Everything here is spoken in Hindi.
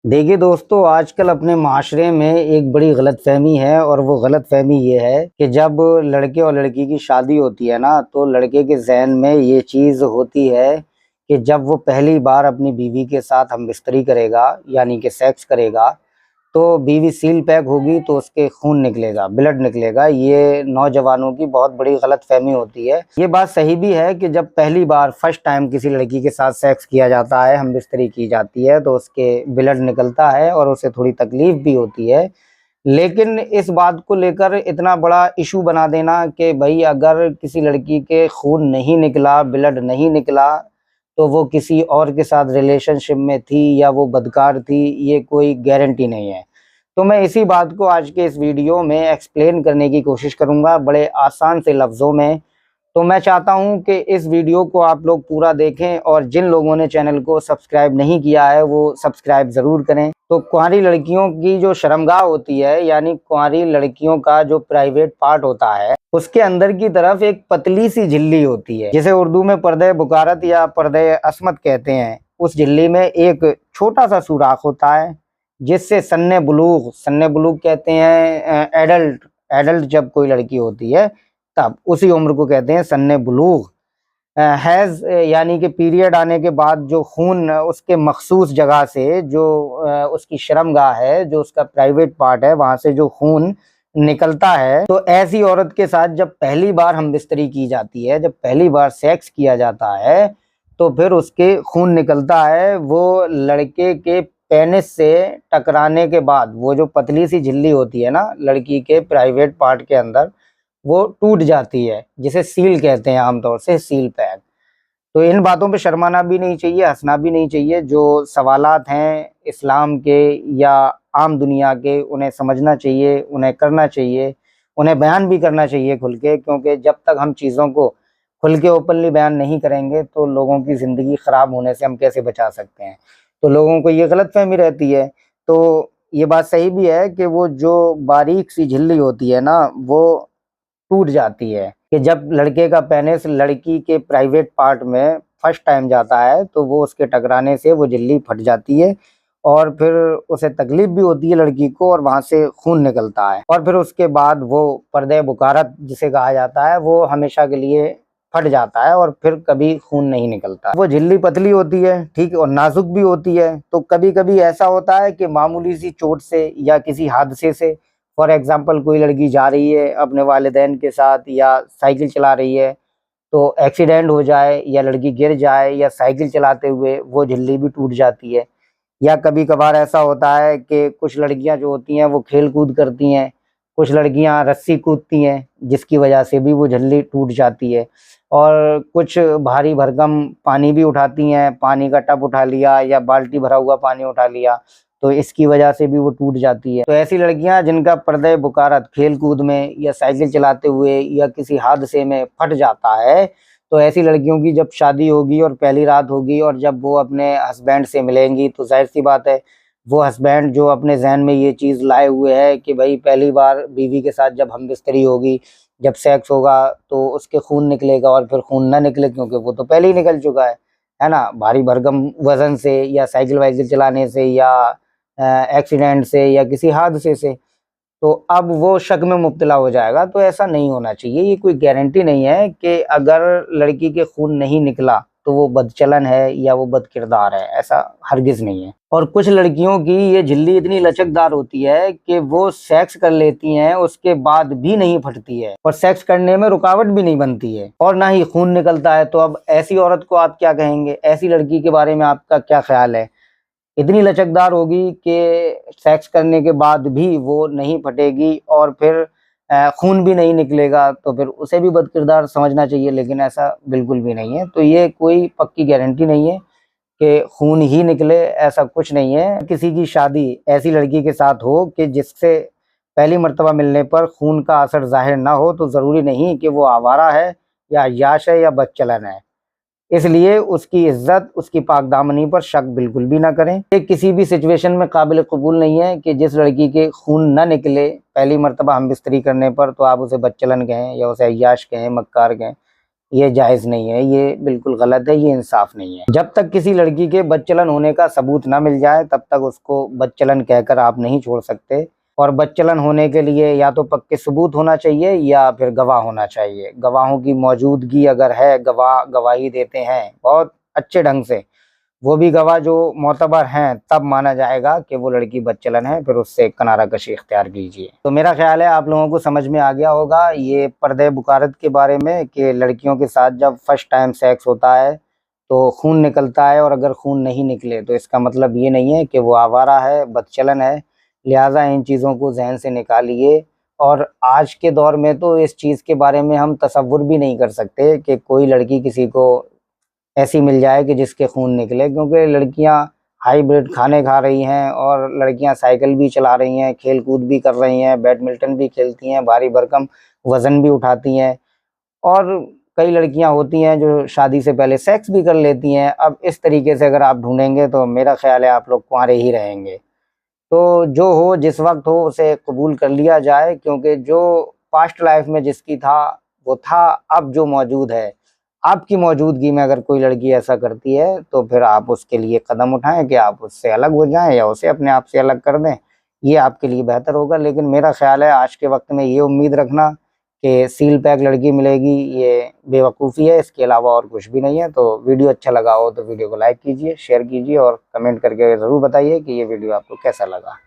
देखिए दोस्तों, आजकल अपने माशरे में एक बड़ी गलतफ़हमी है और वो गलतफ़हमी ये है कि जब लड़के और लड़की की शादी होती है ना, तो लड़के के ज़हन में ये चीज़ होती है कि जब वो पहली बार अपनी बीवी के साथ हमबिस्तरी करेगा, यानी कि सेक्स करेगा, तो बीवी सील पैक होगी तो उसके खून निकलेगा, ब्लड निकलेगा। ये नौजवानों की बहुत बड़ी गलतफ़हमी होती है। ये बात सही भी है कि जब पहली बार फर्स्ट टाइम किसी लड़की के साथ सेक्स किया जाता है, हमबिस्तरी की जाती है, तो उसके ब्लड निकलता है और उसे थोड़ी तकलीफ़ भी होती है। लेकिन इस बात को लेकर इतना बड़ा इश्यू बना देना कि भई अगर किसी लड़की के खून नहीं निकला, ब्लड नहीं निकला, तो वो किसी और के साथ रिलेशनशिप में थी या वो बदकार थी, ये कोई गारंटी नहीं है। तो मैं इसी बात को आज के इस वीडियो में एक्सप्लेन करने की कोशिश करूँगा बड़े आसान से लफ्ज़ों में। तो मैं चाहता हूँ कि इस वीडियो को आप लोग पूरा देखें और जिन लोगों ने चैनल को सब्सक्राइब नहीं किया है वो सब्सक्राइब ज़रूर करें। तो कुंवारी लड़कियों की जो शर्मगाह होती है, यानी कुंवारी लड़कियों का जो प्राइवेट पार्ट होता है, उसके अंदर की तरफ एक पतली सी झिल्ली होती है, जिसे उर्दू में पर्दे बुकारत या पर्दे अस्मत कहते हैं। उस झिल्ली में एक छोटा सा सुराख होता है जिससे सन्ने बुलूग कहते हैं एडल्ट एडल्ट जब कोई लड़की होती है तब उसी उम्र को कहते हैं सन्ने बुलूग। हैज़ यानी कि पीरियड आने के बाद जो खून उसके मखसूस जगह से जो उसकी शर्मगाह है, जो उसका प्राइवेट पार्ट है, वहाँ से जो खून निकलता है, तो ऐसी औरत के साथ जब पहली बार हमबिस्तरी की जाती है, जब पहली बार सेक्स किया जाता है, तो फिर उसके खून निकलता है। वो लड़के के पेनिस से टकराने के बाद वो जो पतली सी झिल्ली होती है ना लड़की के प्राइवेट पार्ट के अंदर, वो टूट जाती है, जिसे सील कहते हैं आमतौर से, सील पैक। तो इन बातों पे शर्माना भी नहीं चाहिए, हँसना भी नहीं चाहिए। जो सवालात हैं इस्लाम के या आम दुनिया के, उन्हें समझना चाहिए, उन्हें करना चाहिए, उन्हें बयान भी करना चाहिए खुल के, क्योंकि जब तक हम चीज़ों को खुल के ओपनली बयान नहीं करेंगे तो लोगों की ज़िंदगी ख़राब होने से हम कैसे बचा सकते हैं। तो लोगों को ये गलतफ़हमी रहती है। तो ये बात सही भी है कि वो जो बारीक सी झिल्ली होती है ना, वो टूट जाती है कि जब लड़के का पेनिस लड़की के प्राइवेट पार्ट में फर्स्ट टाइम जाता है, तो वो उसके टकराने से वो झिल्ली फट जाती है और फिर उसे तकलीफ भी होती है लड़की को और वहाँ से खून निकलता है और फिर उसके बाद वो पर्दे बुकारत जिसे कहा जाता है, वो हमेशा के लिए फट जाता है और फिर कभी खून नहीं निकलता। वो झिल्ली पतली होती है, ठीक है, और नाजुक भी होती है। तो कभी कभी ऐसा होता है कि मामूली सी चोट से या किसी हादसे से, फॉर एग्जाम्पल कोई लड़की जा रही है अपने वालिदैन के साथ या साइकिल चला रही है, तो एक्सीडेंट हो जाए या लड़की गिर जाए या साइकिल चलाते हुए वो झिल्ली भी टूट जाती है। या कभी कभार ऐसा होता है कि कुछ लड़कियां जो होती हैं वो खेल कूद करती हैं, कुछ लड़कियां रस्सी कूदती हैं, जिसकी वजह से भी वो झिल्ली टूट जाती है। और कुछ भारी भरकम पानी भी उठाती हैं, पानी का टब उठा लिया या बाल्टी भरा हुआ पानी उठा लिया, तो इसकी वजह से भी वो टूट जाती है। तो ऐसी लड़कियां जिनका पर्दे बुकारत खेल कूद में या साइकिल चलाते हुए या किसी हादसे में फट जाता है, तो ऐसी लड़कियों की जब शादी होगी और पहली रात होगी और जब वो अपने हस्बैंड से मिलेंगी, तो जाहिर सी बात है वो हस्बैंड जो अपने जहन में ये चीज़ लाए हुए है कि भाई पहली बार बीवी के साथ जब हमबिस्तरी होगी, जब सेक्स होगा, तो उसके खून निकलेगा और फिर खून ना निकले क्योंकि वो तो पहले ही निकल चुका है ना, भारी भरकम वजन से या साइकिल वाइकिल चलाने से या एक्सीडेंट से या किसी हादसे से, तो अब वो शक में मुब्तला हो जाएगा। तो ऐसा नहीं होना चाहिए। ये कोई गारंटी नहीं है कि अगर लड़की के खून नहीं निकला तो वो बदचलन है या वो बदकिरदार है, ऐसा हरगिज़ नहीं है। और कुछ लड़कियों की ये झिल्ली इतनी लचकदार होती है कि वो सेक्स कर लेती हैं, उसके बाद भी नहीं फटती है और सेक्स करने में रुकावट भी नहीं बनती है और ना ही खून निकलता है। तो अब ऐसी औरत को आप क्या कहेंगे? ऐसी लड़की के बारे में आपका क्या ख्याल है? इतनी लचकदार होगी कि सेक्स करने के बाद भी वो नहीं फटेगी और फिर खून भी नहीं निकलेगा, तो फिर उसे भी बदकिरदार समझना चाहिए, लेकिन ऐसा बिल्कुल भी नहीं है। तो ये कोई पक्की गारंटी नहीं है कि खून ही निकले, ऐसा कुछ नहीं है। किसी की शादी ऐसी लड़की के साथ हो कि जिससे पहली मर्तबा मिलने पर खून का असर ज़ाहिर ना हो, तो ज़रूरी नहीं कि वो आवारा है या अय्याश है या बदचलन है। इसलिए उसकी इज्जत, उसकी पाकदामनी पर शक बिल्कुल भी ना करें। ये किसी भी सिचुएशन में काबिल कबूल नहीं है कि जिस लड़की के खून ना निकले पहली मर्तबा हमबिस्तरी करने पर, तो आप उसे बदचलन कहें या उसे अय्याश कहें, मक्कार कहें। ये जायज़ नहीं है, ये बिल्कुल गलत है, ये इंसाफ नहीं है। जब तक किसी लड़की के बदचलन होने का सबूत ना मिल जाए तब तक उसको बदचलन कहकर आप नहीं छोड़ सकते। और बदचलन होने के लिए या तो पक्के सबूत होना चाहिए या फिर गवाह होना चाहिए। गवाहों की मौजूदगी अगर है, गवाह गवाही देते हैं बहुत अच्छे ढंग से, वो भी गवाह जो मोतबर हैं, तब माना जाएगा कि वो लड़की बदचलन है, फिर उससे किनारा कशी इख्तियार कीजिए। तो मेरा ख्याल है आप लोगों को समझ में आ गया होगा ये पर्दे बुकारत के बारे में, कि लड़कियों के साथ जब फर्स्ट टाइम सेक्स होता है तो खून निकलता है, और अगर खून नहीं निकले तो इसका मतलब ये नहीं है कि वो आवारा है, बदचलन है। लिहाजा इन चीज़ों को जहन से निकालिए। और आज के दौर में तो इस चीज़ के बारे में हम तसव्वुर भी नहीं कर सकते कि कोई लड़की किसी को ऐसी मिल जाए कि जिसके खून निकले, क्योंकि लड़कियां हाइब्रिड खाने खा रही हैं, और लड़कियां साइकिल भी चला रही हैं, खेल कूद भी कर रही हैं, बैडमिंटन भी खेलती हैं, भारी भरकम वज़न भी उठाती हैं, और कई लड़कियां होती हैं जो शादी से पहले सेक्स भी कर लेती हैं। अब इस तरीके से अगर आप ढूंढेंगे तो मेरा ख्याल है आप लोग कुंवारे ही रहेंगे। तो जो हो जिस वक्त हो उसे कबूल कर लिया जाए, क्योंकि जो पास्ट लाइफ में जिसकी था वो था, अब जो मौजूद है, आपकी मौजूदगी में अगर कोई लड़की ऐसा करती है तो फिर आप उसके लिए कदम उठाएं कि आप उससे अलग हो जाएं या उसे अपने आप से अलग कर दें। ये आपके लिए बेहतर होगा। लेकिन मेरा ख्याल है आज के वक्त में ये उम्मीद रखना कि सील पैक लड़की मिलेगी, ये बेवकूफ़ी है, इसके अलावा और कुछ भी नहीं है। तो वीडियो अच्छा लगा हो तो वीडियो को लाइक कीजिए, शेयर कीजिए और कमेंट करके ज़रूर बताइए कि ये वीडियो आपको कैसा लगा।